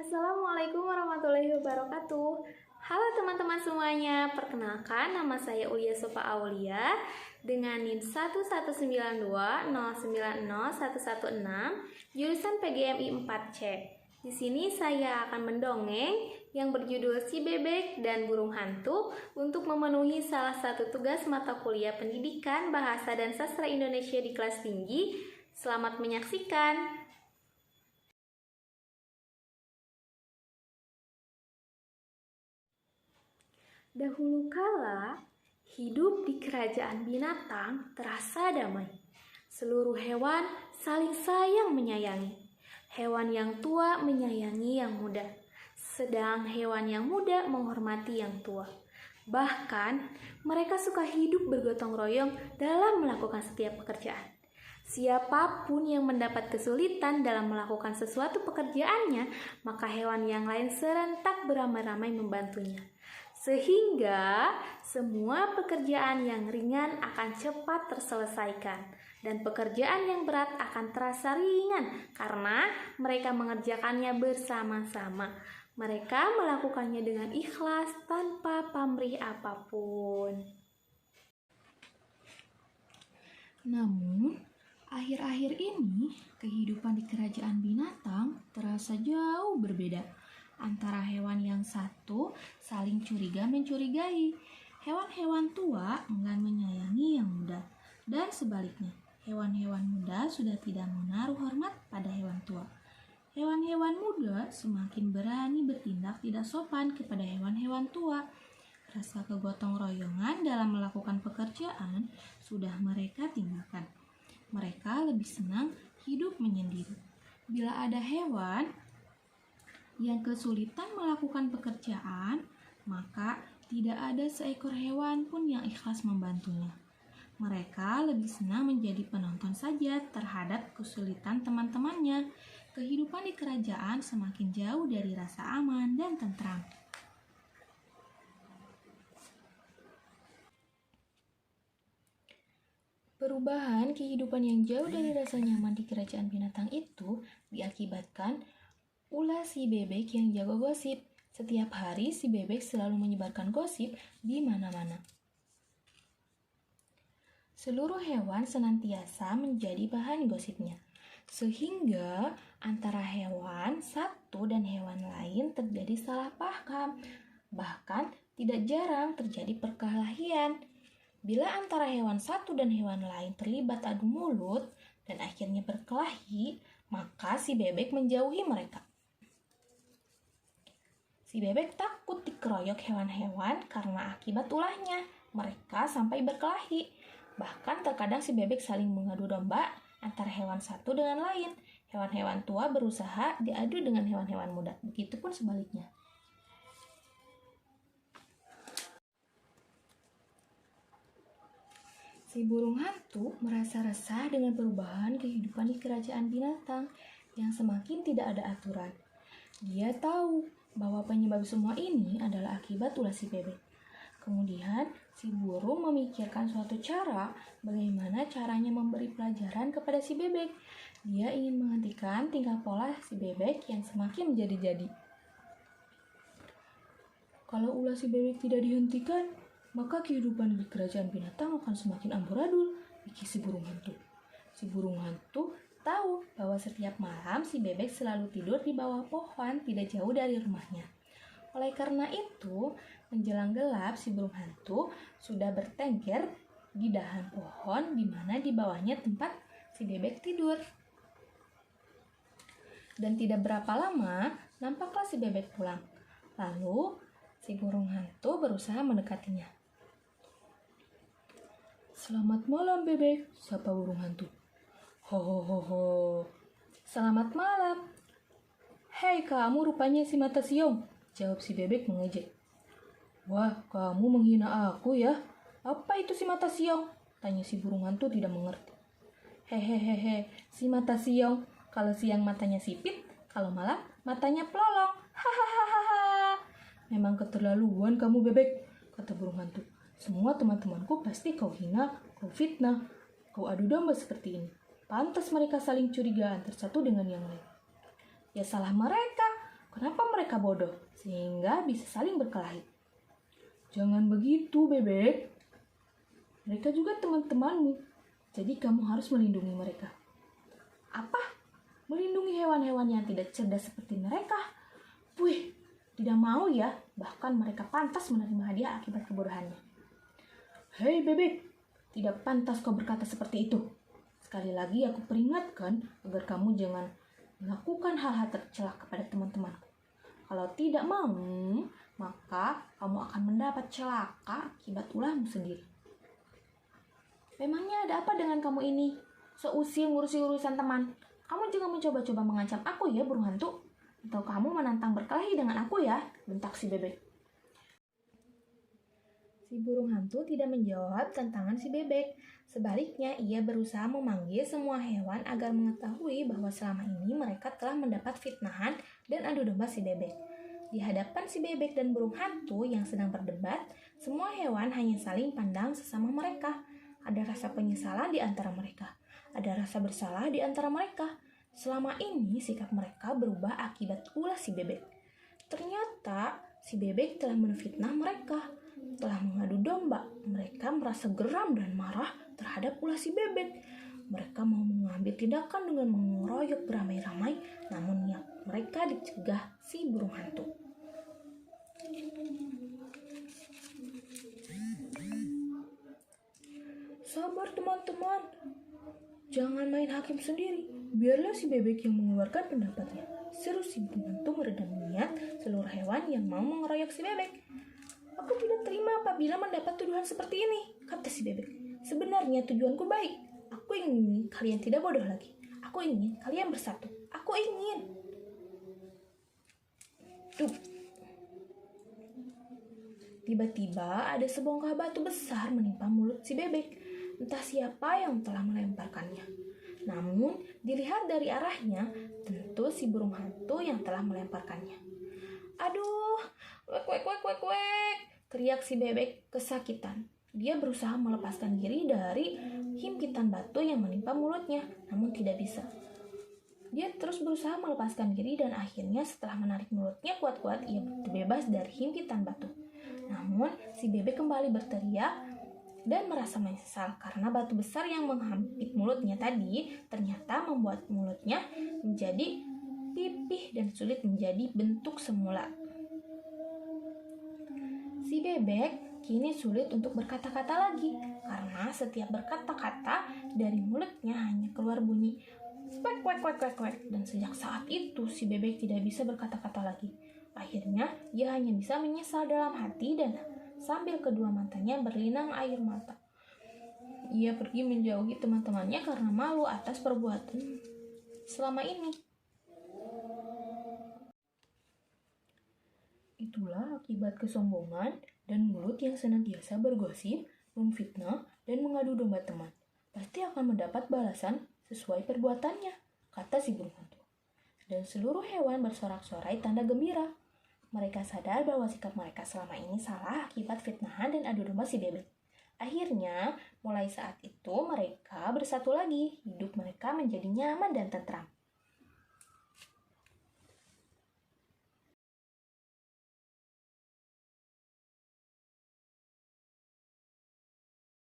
Assalamualaikum warahmatullahi wabarakatuh. Halo teman-teman semuanya, perkenalkan nama saya Ulia Sofa Aulia dengan NIM 11920901116 jurusan PGMI 4C. Di sini saya akan mendongeng yang berjudul Si Bebek dan Burung Hantu untuk memenuhi salah satu tugas mata kuliah Pendidikan Bahasa dan Sastra Indonesia di kelas tinggi. Selamat menyaksikan. Dahulu kala, hidup di kerajaan binatang terasa damai. Seluruh hewan saling sayang menyayangi. Hewan yang tua menyayangi yang muda, sedang hewan yang muda menghormati yang tua. Bahkan, mereka suka hidup bergotong royong dalam melakukan setiap pekerjaan. Siapapun yang mendapat kesulitan dalam melakukan sesuatu pekerjaannya, maka hewan yang lain serentak beramai-ramai membantunya. Sehingga semua pekerjaan yang ringan akan cepat terselesaikan dan pekerjaan yang berat akan terasa ringan karena mereka mengerjakannya bersama-sama. Mereka melakukannya dengan ikhlas tanpa pamrih apapun. Namun, akhir-akhir ini kehidupan di kerajaan binatang terasa jauh berbeda. Antara hewan yang satu saling curiga mencurigai. Hewan-hewan tua enggan menyayangi yang muda. Dan sebaliknya, hewan-hewan muda sudah tidak menaruh hormat pada hewan tua. Hewan-hewan muda semakin berani bertindak tidak sopan kepada hewan-hewan tua. Rasa kegotong royongan dalam melakukan pekerjaan sudah mereka tinggalkan. Mereka lebih senang hidup menyendiri. Bila ada hewan yang kesulitan melakukan pekerjaan, maka tidak ada seekor hewan pun yang ikhlas membantunya. Mereka lebih senang menjadi penonton saja terhadap kesulitan teman-temannya. Kehidupan di kerajaan semakin jauh dari rasa aman dan tentram. Perubahan kehidupan yang jauh dari rasa nyaman di kerajaan binatang itu diakibatkan ulah si bebek yang jago gosip. Setiap hari si bebek selalu menyebarkan gosip di mana-mana. Seluruh hewan senantiasa menjadi bahan gosipnya. Sehingga antara hewan satu dan hewan lain terjadi salah paham. Bahkan tidak jarang terjadi perkelahian. Bila antara hewan satu dan hewan lain terlibat adu mulut dan akhirnya berkelahi, maka si bebek menjauhi mereka. Si bebek takut dikeroyok hewan-hewan karena akibat ulahnya. Mereka sampai berkelahi. Bahkan terkadang si bebek saling mengadu domba antara hewan satu dengan lain. Hewan-hewan tua berusaha diadu dengan hewan-hewan muda. Begitupun sebaliknya. Si burung hantu merasa resah dengan perubahan kehidupan di kerajaan binatang yang semakin tidak ada aturan. Dia tahu bahwa penyebab semua ini adalah akibat ulah si bebek. Kemudian, si burung memikirkan suatu cara bagaimana caranya memberi pelajaran kepada si bebek. Dia ingin menghentikan tingkah pola si bebek yang semakin menjadi-jadi. Kalau ulah si bebek tidak dihentikan, maka kehidupan di kerajaan binatang akan semakin amburadul, pikir si burung hantu. Si burung hantu tahu bahwa setiap malam si bebek selalu tidur di bawah pohon tidak jauh dari rumahnya. Oleh karena itu, menjelang gelap si burung hantu sudah bertengger di dahan pohon di mana di bawahnya tempat si bebek tidur. Dan tidak berapa lama, nampaklah si bebek pulang. Lalu, si burung hantu berusaha mendekatinya. "Selamat malam, bebek," sapa burung hantu. "Ho, selamat malam." "Hei, kamu rupanya si mata siong," jawab si bebek mengejek. "Wah, kamu menghina aku ya? Apa itu si mata siong?" tanya si burung hantu tidak mengerti. "Hehehe, si mata siong. Kalau siang matanya sipit, kalau malam matanya pelolong. Hahaha. Memang keterlaluan kamu, bebek," kata burung hantu. "Semua teman-temanku pasti kau hina, kau fitnah, kau adu domba seperti ini. Pantas mereka saling curiga antara satu dengan yang lain." "Ya salah mereka. Kenapa mereka bodoh sehingga bisa saling berkelahi? Jangan begitu, Bebek. Mereka juga teman-temanmu, jadi kamu harus melindungi mereka. Apa? Melindungi hewan-hewan yang tidak cerdas seperti mereka? Wih, tidak mau ya, bahkan mereka pantas menerima hadiah akibat kebodohannya. Hei Bebek, tidak pantas kau berkata seperti itu. Sekali lagi aku peringatkan agar kamu jangan melakukan hal-hal tercela kepada teman-temanku. Kalau tidak mau, maka kamu akan mendapat celaka akibat ulahmu sendiri. Memangnya ada apa dengan kamu ini? Seusil ngurusi urusan teman. Kamu jangan mencoba-coba mengancam aku ya, burung hantu. Atau kamu menantang berkelahi dengan aku ya, bentak si Bebek. Si burung hantu tidak menjawab tantangan si Bebek. Sebaliknya, ia berusaha memanggil semua hewan agar mengetahui bahwa selama ini mereka telah mendapat fitnahan dan adu domba si Bebek. Di hadapan si Bebek dan burung hantu yang sedang berdebat, semua hewan hanya saling pandang sesama mereka. Ada rasa penyesalan di antara mereka. Ada rasa bersalah di antara mereka. Selama ini sikap mereka berubah akibat ulah si Bebek. Ternyata si Bebek telah menfitnah mereka. Telah mengadu domba, mereka merasa geram dan marah terhadap ulah si Bebek. Mereka mau mengambil tindakan dengan mengeroyok beramai-ramai, namun ya mereka dicegah si burung hantu. Sabar teman-teman, jangan main hakim sendiri. Biarlah si Bebek yang mengeluarkan pendapatnya. Seru si burung hantu meredam niat seluruh hewan yang mau mengeroyok si Bebek. Aku tidak terima apabila mendapat tuduhan seperti ini, kata si Bebek. Sebenarnya tujuanku baik. Aku ingin kalian tidak bodoh lagi. Aku ingin kalian bersatu. Aku ingin. Duh. Tiba-tiba ada sebongkah batu besar menimpa mulut si Bebek. Entah siapa yang telah melemparkannya. Namun, dilihat dari arahnya, tentu si burung hantu yang telah melemparkannya. Aduh, wek wek wek wek wek, teriak si Bebek kesakitan. Dia berusaha melepaskan diri dari himpitan batu yang menimpa mulutnya, namun tidak bisa. Dia terus berusaha melepaskan diri dan akhirnya setelah menarik mulutnya kuat-kuat, ia terbebas dari himpitan batu. Namun, si Bebek kembali berteriak dan merasa menyesal karena batu besar yang menghampit mulutnya tadi ternyata membuat mulutnya menjadi pipih dan sulit menjadi bentuk semula. Si Bebek kini sulit untuk berkata-kata lagi karena setiap berkata-kata dari mulutnya hanya keluar bunyi kwek kwek kwek kwek kwek, dan sejak saat itu si Bebek tidak bisa berkata-kata lagi. Akhirnya ia hanya bisa menyesal dalam hati dan sambil kedua matanya berlinang air mata. Ia pergi menjauhi teman-temannya karena malu atas perbuatan selama ini. Itulah akibat kesombongan dan mulut yang senantiasa bergosip, memfitnah, dan mengadu domba teman. Pasti akan mendapat balasan sesuai perbuatannya, kata si burung hantu. Dan seluruh hewan bersorak-sorai tanda gembira. Mereka sadar bahwa sikap mereka selama ini salah akibat fitnahan dan adu domba si Bebek. Akhirnya, mulai saat itu mereka bersatu lagi. Hidup mereka menjadi nyaman dan tentram.